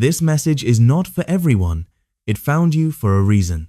This message is not for everyone. It found you for a reason.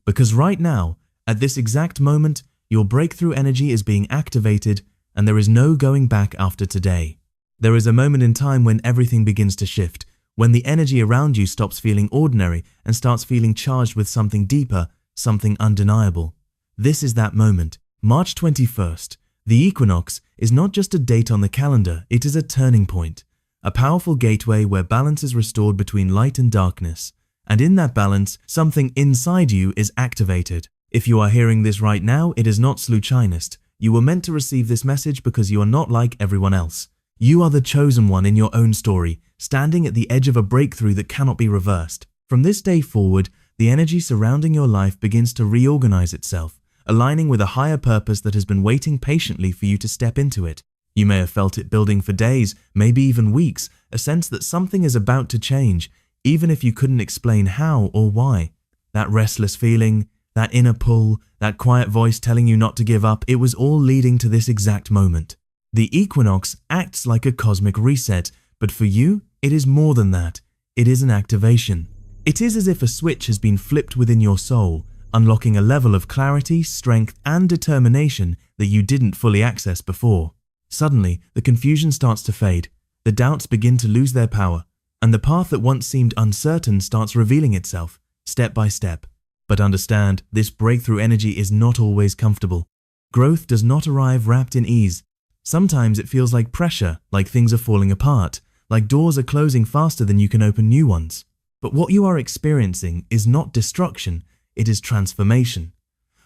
Because right now, at this exact moment, your breakthrough energy is being activated and there is no going back after today. There is a moment in time when everything begins to shift, when the energy around you stops feeling ordinary and starts feeling charged with something deeper, something undeniable. This is that moment. March 21st. The equinox is not just a date on the calendar, it is a turning point. A powerful gateway where balance is restored between light and darkness. And in that balance, something inside you is activated. If you are hearing this right now, it is not sluchinist. You were meant to receive this message because you are not like everyone else. You are the chosen one in your own story, standing at the edge of a breakthrough that cannot be reversed. From this day forward, the energy surrounding your life begins to reorganize itself, aligning with a higher purpose that has been waiting patiently for you to step into it. You may have felt it building for days, maybe even weeks, a sense that something is about to change, even if you couldn't explain how or why. That restless feeling, that inner pull, that quiet voice telling you not to give up, it was all leading to this exact moment. The equinox acts like a cosmic reset, but for you, it is more than that. It is an activation. It is as if a switch has been flipped within your soul, unlocking a level of clarity, strength, and determination that you didn't fully access before. Suddenly, the confusion starts to fade, the doubts begin to lose their power, and the path that once seemed uncertain starts revealing itself, step by step. But understand, this breakthrough energy is not always comfortable. Growth does not arrive wrapped in ease. Sometimes it feels like pressure, like things are falling apart, like doors are closing faster than you can open new ones. But what you are experiencing is not destruction, it is transformation.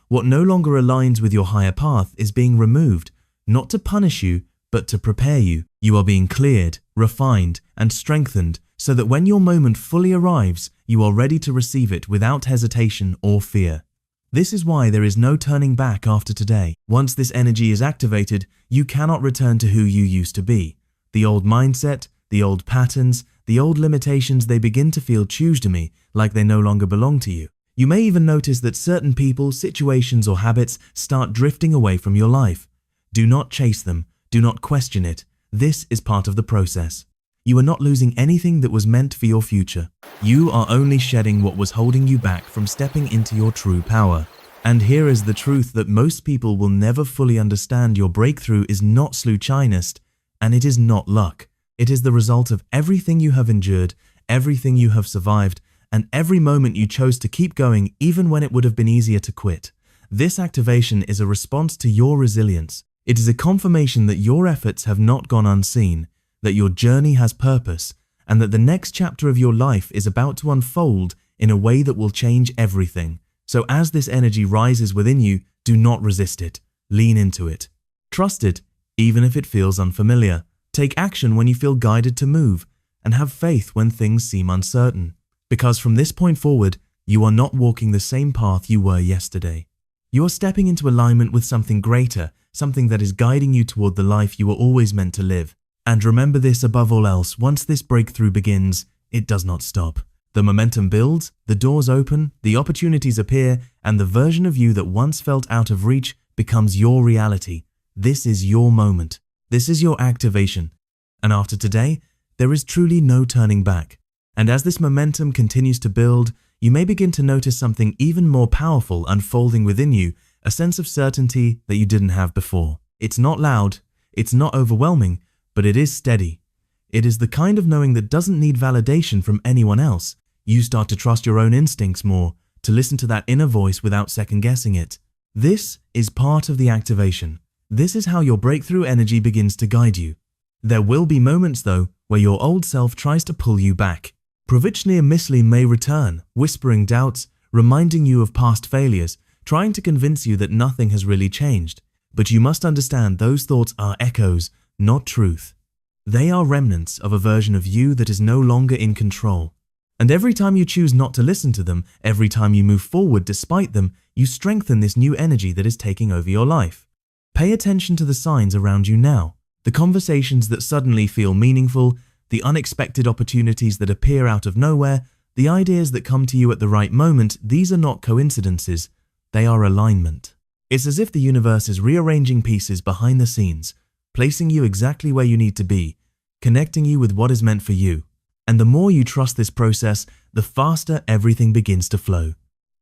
What no longer aligns with your higher path is being removed, not to punish you, but to prepare you. You are being cleared, refined, and strengthened so that when your moment fully arrives, you are ready to receive it without hesitation or fear. This is why there is no turning back after today. Once this energy is activated, you cannot return to who you used to be. The old mindset, the old patterns, the old limitations, they begin to feel choose to me, like they no longer belong to you. You may even notice that certain people, situations, or habits start drifting away from your life. Do not chase them. Do not question it. This is part of the process. You are not losing anything that was meant for your future. You are only shedding what was holding you back from stepping into your true power. And here is the truth that most people will never fully understand. Your breakthrough is not sluchinist, and it is not luck. It is the result of everything you have endured, everything you have survived, and every moment you chose to keep going even when it would have been easier to quit. This activation is a response to your resilience. It is a confirmation that your efforts have not gone unseen, that your journey has purpose, and that the next chapter of your life is about to unfold in a way that will change everything. So as this energy rises within you, do not resist it. Lean into it. Trust it, even if it feels unfamiliar. Take action when you feel guided to move, and have faith when things seem uncertain. Because from this point forward, you are not walking the same path you were yesterday. You are stepping into alignment with something greater, something that is guiding you toward the life you were always meant to live. And remember this above all else, once this breakthrough begins, it does not stop. The momentum builds, the doors open, the opportunities appear, and the version of you that once felt out of reach becomes your reality. This is your moment. This is your activation. And after today, there is truly no turning back. And as this momentum continues to build, you may begin to notice something even more powerful unfolding within you, a sense of certainty that you didn't have before. It's not loud, it's not overwhelming, but it is steady. It is the kind of knowing that doesn't need validation from anyone else. You start to trust your own instincts more, to listen to that inner voice without second-guessing it. This is part of the activation. This is how your breakthrough energy begins to guide you. There will be moments, though, where your old self tries to pull you back. Pravichnir Misli may return, whispering doubts, reminding you of past failures, trying to convince you that nothing has really changed. But you must understand those thoughts are echoes, not truth. They are remnants of a version of you that is no longer in control. And every time you choose not to listen to them, every time you move forward despite them, you strengthen this new energy that is taking over your life. Pay attention to the signs around you now, the conversations that suddenly feel meaningful, the unexpected opportunities that appear out of nowhere, the ideas that come to you at the right moment. These are not coincidences, they are alignment. It's as if the universe is rearranging pieces behind the scenes, placing you exactly where you need to be, connecting you with what is meant for you. And the more you trust this process, the faster everything begins to flow.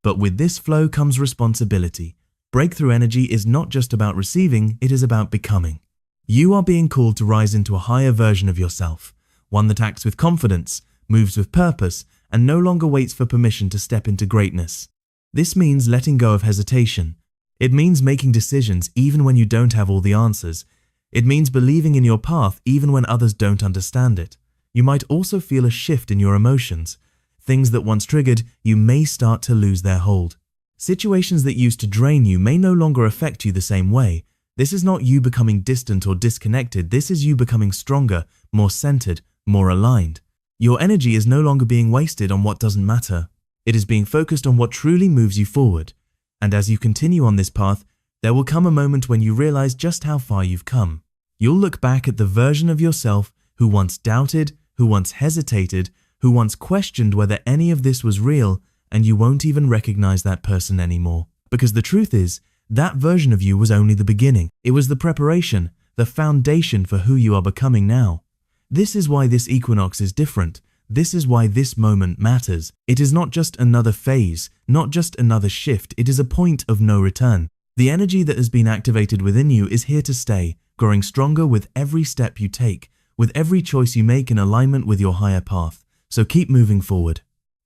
But with this flow comes responsibility. Breakthrough energy is not just about receiving, it is about becoming. You are being called to rise into a higher version of yourself, one that acts with confidence, moves with purpose, and no longer waits for permission to step into greatness. This means letting go of hesitation. It means making decisions even when you don't have all the answers. It means believing in your path even when others don't understand it. You might also feel a shift in your emotions. Things that once triggered you may start to lose their hold. Situations that used to drain you may no longer affect you the same way. This is not you becoming distant or disconnected. This is you becoming stronger, more centered, more aligned. Your energy is no longer being wasted on what doesn't matter. It is being focused on what truly moves you forward. And as you continue on this path, there will come a moment when you realize just how far you've come. You'll look back at the version of yourself who once doubted, who once hesitated, who once questioned whether any of this was real, and you won't even recognize that person anymore. Because the truth is, that version of you was only the beginning. It was the preparation, the foundation for who you are becoming now. This is why this equinox is different. This is why this moment matters. It is not just another phase, not just another shift. It is a point of no return. The energy that has been activated within you is here to stay, growing stronger with every step you take, with every choice you make in alignment with your higher path. So keep moving forward.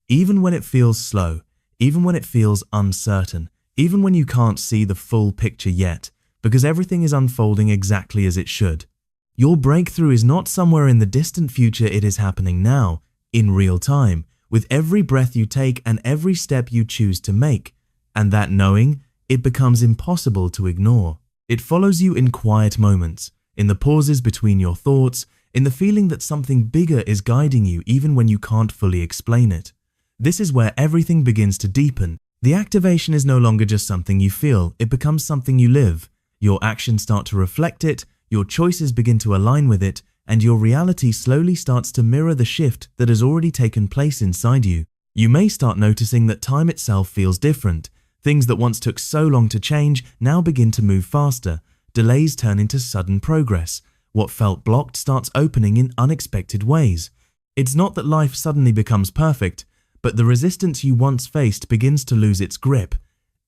Even when it feels slow, even when it feels uncertain, even when you can't see the full picture yet, because everything is unfolding exactly as it should. Your breakthrough is not somewhere in the distant future, it is happening now, in real time, with every breath you take and every step you choose to make. And that knowing, it becomes impossible to ignore. It follows you in quiet moments, in the pauses between your thoughts, in the feeling that something bigger is guiding you even when you can't fully explain it. This is where everything begins to deepen. The activation is no longer just something you feel, it becomes something you live. Your actions start to reflect it, your choices begin to align with it, and your reality slowly starts to mirror the shift that has already taken place inside you. You may start noticing that time itself feels different. Things that once took so long to change now begin to move faster. Delays turn into sudden progress. What felt blocked starts opening in unexpected ways. It's not that life suddenly becomes perfect, but the resistance you once faced begins to lose its grip.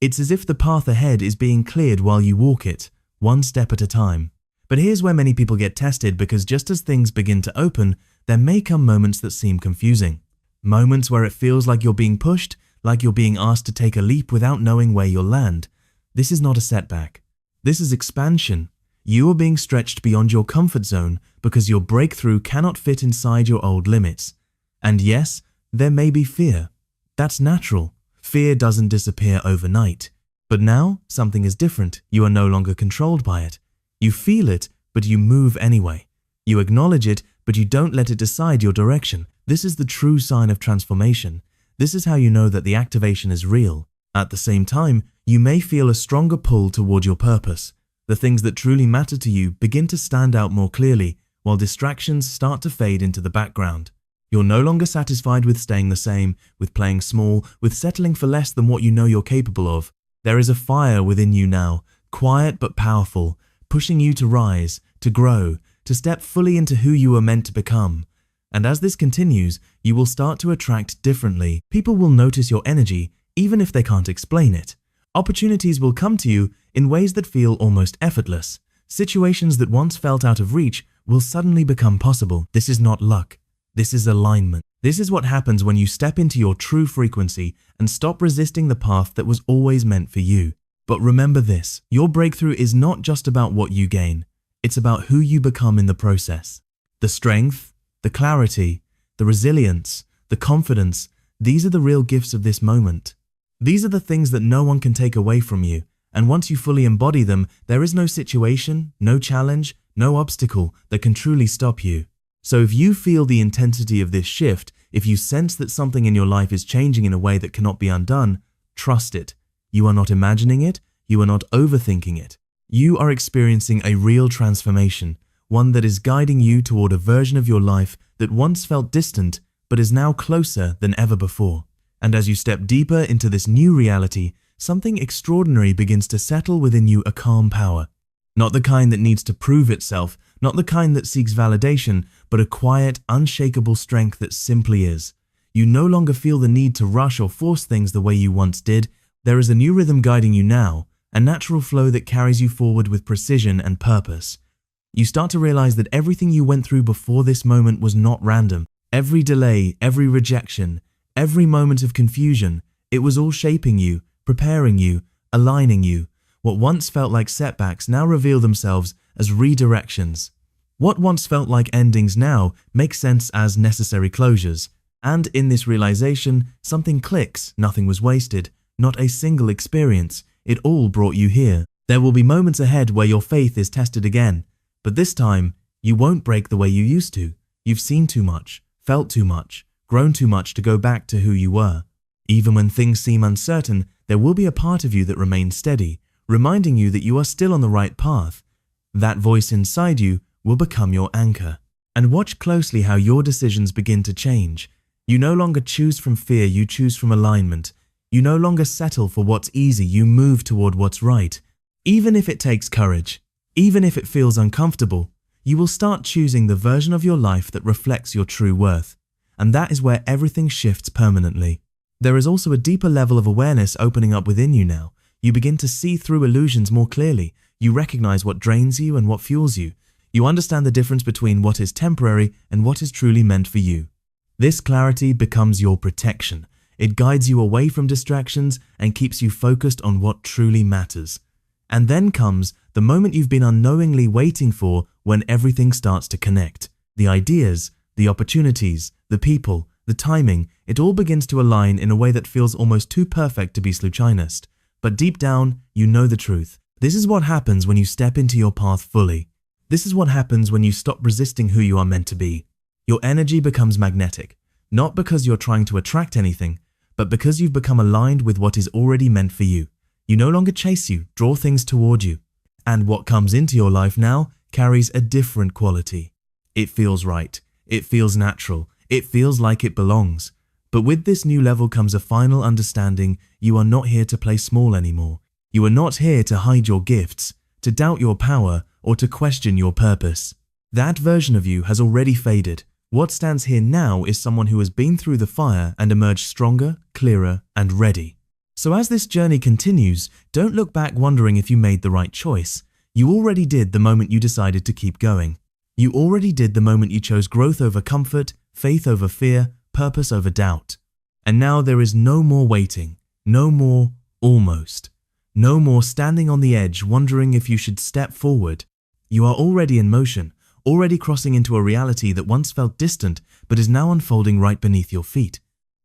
It's as if the path ahead is being cleared while you walk it, one step at a time. But here's where many people get tested, because just as things begin to open, there may come moments that seem confusing. Moments where it feels like you're being pushed, like you're being asked to take a leap without knowing where you'll land. This is not a setback. This is expansion. You are being stretched beyond your comfort zone because your breakthrough cannot fit inside your old limits. And yes, there may be fear. That's natural. Fear doesn't disappear overnight. But now, something is different. You are no longer controlled by it. You feel it, but you move anyway. You acknowledge it, but you don't let it decide your direction. This is the true sign of transformation. This is how you know that the activation is real. At the same time, you may feel a stronger pull toward your purpose. The things that truly matter to you begin to stand out more clearly, while distractions start to fade into the background. You're no longer satisfied with staying the same, with playing small, with settling for less than what you know you're capable of. There is a fire within you now, quiet but powerful, pushing you to rise, to grow, to step fully into who you were meant to become. And as this continues, you will start to attract differently. People will notice your energy, even if they can't explain it. Opportunities will come to you in ways that feel almost effortless. Situations that once felt out of reach will suddenly become possible. This is not luck. This is alignment. This is what happens when you step into your true frequency and stop resisting the path that was always meant for you. But remember this, your breakthrough is not just about what you gain. It's about who you become in the process. The strength, the clarity, the resilience, the confidence, these are the real gifts of this moment. These are the things that no one can take away from you. And once you fully embody them, there is no situation, no challenge, no obstacle that can truly stop you. So if you feel the intensity of this shift, if you sense that something in your life is changing in a way that cannot be undone, trust it. You are not imagining it, you are not overthinking it. You are experiencing a real transformation, one that is guiding you toward a version of your life that once felt distant but is now closer than ever before. And as you step deeper into this new reality, something extraordinary begins to settle within you, a calm power. Not the kind that needs to prove itself, Not the kind that seeks validation, but a quiet, unshakable strength that simply is. You no longer feel the need to rush or force things the way you once did. There is a new rhythm guiding you now, a natural flow that carries you forward with precision and purpose. You start to realize that everything you went through before this moment was not random. Every delay, every rejection, every moment of confusion, it was all shaping you, preparing you, aligning you. What once felt like setbacks now reveal themselves as redirections. What once felt like endings now make sense as necessary closures. And in this realization, something clicks. Nothing was wasted, not a single experience. It all brought you here. There will be moments ahead where your faith is tested again, but this time, you won't break the way you used to. You've seen too much, felt too much, grown too much to go back to who you were. Even when things seem uncertain, there will be a part of you that remains steady, reminding you that you are still on the right path. That voice inside you will become your anchor. And watch closely how your decisions begin to change. You no longer choose from fear, you choose from alignment. You no longer settle for what's easy, you move toward what's right. Even if it takes courage, even if it feels uncomfortable, you will start choosing the version of your life that reflects your true worth. And that is where everything shifts permanently. There is also a deeper level of awareness opening up within you now. You begin to see through illusions more clearly. You recognize what drains you and what fuels you. You understand the difference between what is temporary and what is truly meant for you. This clarity becomes your protection. It guides you away from distractions and keeps you focused on what truly matters. And then comes the moment you've been unknowingly waiting for, when everything starts to connect. The ideas, the opportunities, the people, the timing, it all begins to align in a way that feels almost too perfect to be sluchinist. But deep down, you know the truth. This is what happens when you step into your path fully. This is what happens when you stop resisting who you are meant to be. Your energy becomes magnetic, not because you're trying to attract anything, but because you've become aligned with what is already meant for you. You no longer chase you, draw things toward you. And what comes into your life now carries a different quality. It feels right. It feels natural. It feels like it belongs. But with this new level comes a final understanding. You are not here to play small anymore. You are not here to hide your gifts, to doubt your power, or to question your purpose. That version of you has already faded. What stands here now is someone who has been through the fire and emerged stronger, clearer, and ready. So as this journey continues, don't look back wondering if you made the right choice. You already did the moment you decided to keep going. You already did the moment you chose growth over comfort, faith over fear, purpose over doubt. And now there is no more waiting, no more almost, no more standing on the edge wondering if you should step forward. You are already in motion, already crossing into a reality that once felt distant but is now unfolding right beneath your feet.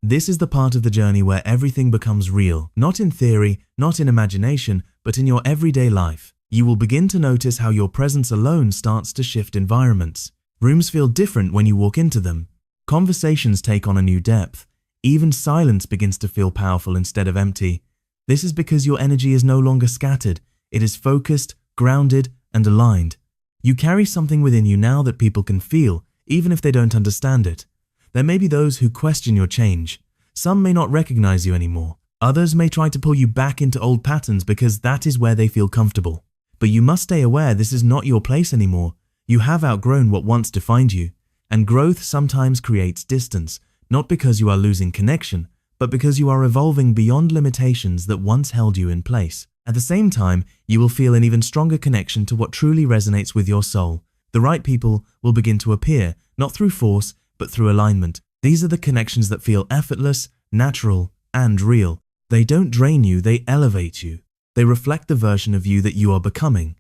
This is the part of the journey where everything becomes real, not in theory, not in imagination, but in your everyday life. You will begin to notice how your presence alone starts to shift environments. Rooms feel different when you walk into them. Conversations take on a new depth. Even silence begins to feel powerful instead of empty. This is because your energy is no longer scattered. It is focused, grounded, and aligned. You carry something within you now that people can feel, even if they don't understand it. There may be those who question your change. Some may not recognize you anymore. Others may try to pull you back into old patterns because that is where they feel comfortable. But you must stay aware this is not your place anymore. You have outgrown what once defined you. And growth sometimes creates distance, not because you are losing connection, but because you are evolving beyond limitations that once held you in place. At the same time, you will feel an even stronger connection to what truly resonates with your soul. The right people will begin to appear, not through force, but through alignment. These are the connections that feel effortless, natural, and real. They don't drain you, they elevate you. They reflect the version of you that you are becoming.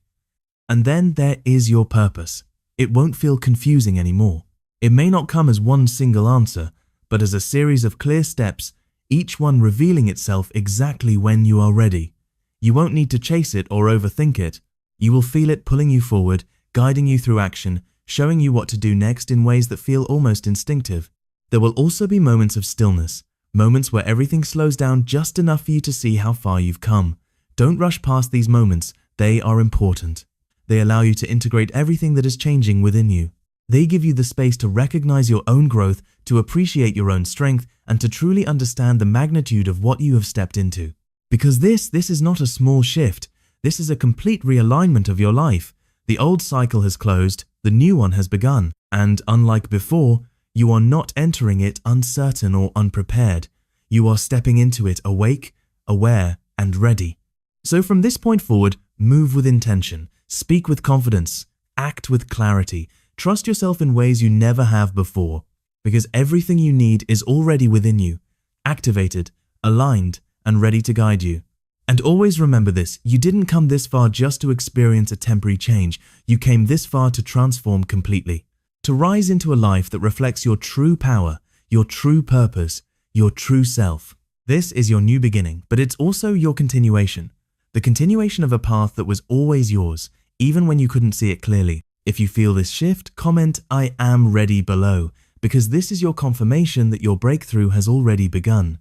And then there is your purpose. It won't feel confusing anymore. It may not come as one single answer, but as a series of clear steps, each one revealing itself exactly when you are ready. You won't need to chase it or overthink it. You will feel it pulling you forward, guiding you through action, showing you what to do next in ways that feel almost instinctive. There will also be moments of stillness, moments where everything slows down just enough for you to see how far you've come. Don't rush past these moments, they are important. They allow you to integrate everything that is changing within you. They give you the space to recognize your own growth, to appreciate your own strength, and to truly understand the magnitude of what you have stepped into. Because this is not a small shift, this is a complete realignment of your life. The old cycle has closed, the new one has begun, and unlike before, you are not entering it uncertain or unprepared. You are stepping into it awake, aware, and ready. So from this point forward, move with intention, speak with confidence, act with clarity, trust yourself in ways you never have before, because everything you need is already within you, activated, aligned, and ready to guide you. And always remember this, you didn't come this far just to experience a temporary change, you came this far to transform completely, to rise into a life that reflects your true power, your true purpose, your true self. This is your new beginning, but it's also your continuation. The continuation of a path that was always yours, even when you couldn't see it clearly. If you feel this shift, comment "I am ready" below, because this is your confirmation that your breakthrough has already begun.